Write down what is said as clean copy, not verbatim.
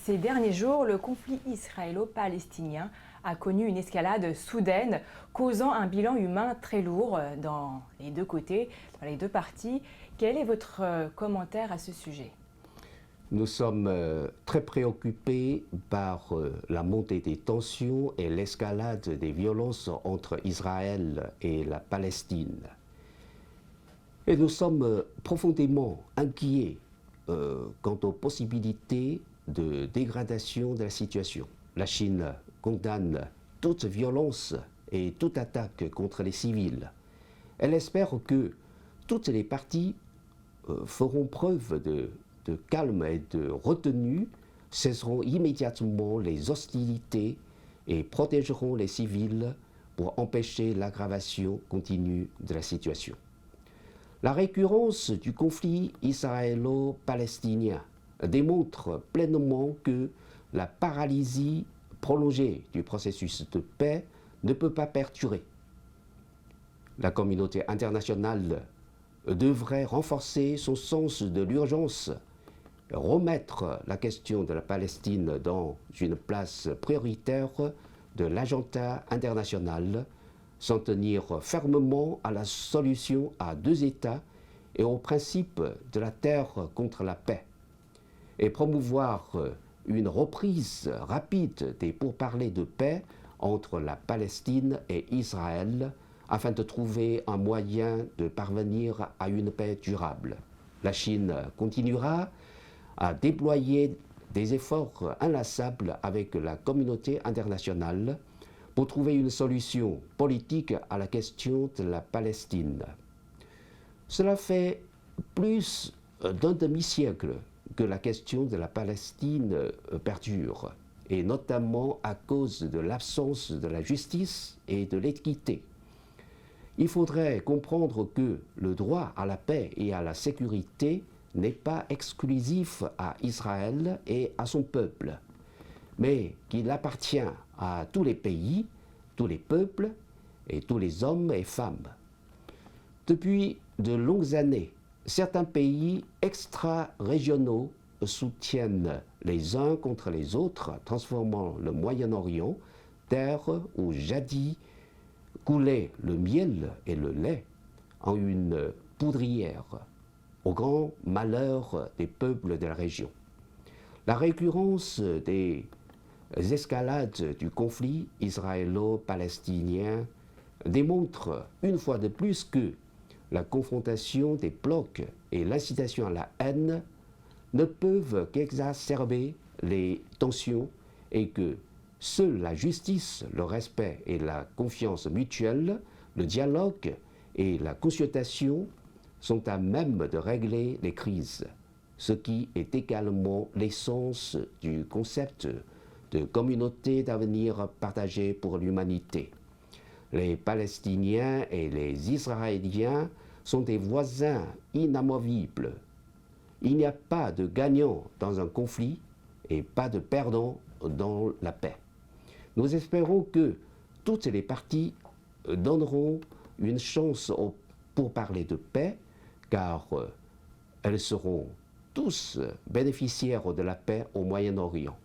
Ces derniers jours, le conflit israélo-palestinien a connu une escalade soudaine, causant un bilan humain très lourd dans les deux côtés, dans les deux parties. Quel est votre commentaire à ce sujet? Nous sommes très préoccupés par la montée des tensions et l'escalade des violences entre Israël et la Palestine. Et nous sommes profondément inquiets quant aux possibilités de dégradation de la situation. La Chine condamne toute violence et toute attaque contre les civils. Elle espère que toutes les parties feront preuve de calme et de retenue, cesseront immédiatement les hostilités et protégeront les civils pour empêcher l'aggravation continue de la situation. La récurrence du conflit israélo-palestinien démontre pleinement que la paralysie prolongée du processus de paix ne peut pas perdurer. La communauté internationale devrait renforcer son sens de l'urgence, remettre la question de la Palestine dans une place prioritaire de l'agenda international, s'en tenir fermement à la solution à deux États et au principe de la terre contre la paix, et promouvoir une reprise rapide des pourparlers de paix entre la Palestine et Israël afin de trouver un moyen de parvenir à une paix durable. La Chine continuera à déployer des efforts inlassables avec la communauté internationale pour trouver une solution politique à la question de la Palestine. Cela fait plus d'un demi-siècle que la question de la Palestine perdure, et notamment à cause de l'absence de la justice et de l'équité. Il faudrait comprendre que le droit à la paix et à la sécurité n'est pas exclusif à Israël et à son peuple, mais qu'il appartient à tous les pays, tous les peuples et tous les hommes et femmes. Depuis de longues années, certains pays extra-régionaux soutiennent les uns contre les autres, transformant le Moyen-Orient, terre où jadis coulait le miel et le lait, en une poudrière, au grand malheur des peuples de la région. La récurrence des escalades du conflit israélo-palestinien démontre une fois de plus que la confrontation des blocs et l'incitation à la haine ne peuvent qu'exacerber les tensions et que seule la justice, le respect et la confiance mutuelle, le dialogue et la consultation sont à même de régler les crises, ce qui est également l'essence du concept de communauté d'avenir partagée pour l'humanité. Les Palestiniens et les Israéliens sont des voisins inamovibles. Il n'y a pas de gagnant dans un conflit et pas de perdant dans la paix. Nous espérons que toutes les parties donneront une chance pour parler de paix, car elles seront tous bénéficiaires de la paix au Moyen-Orient.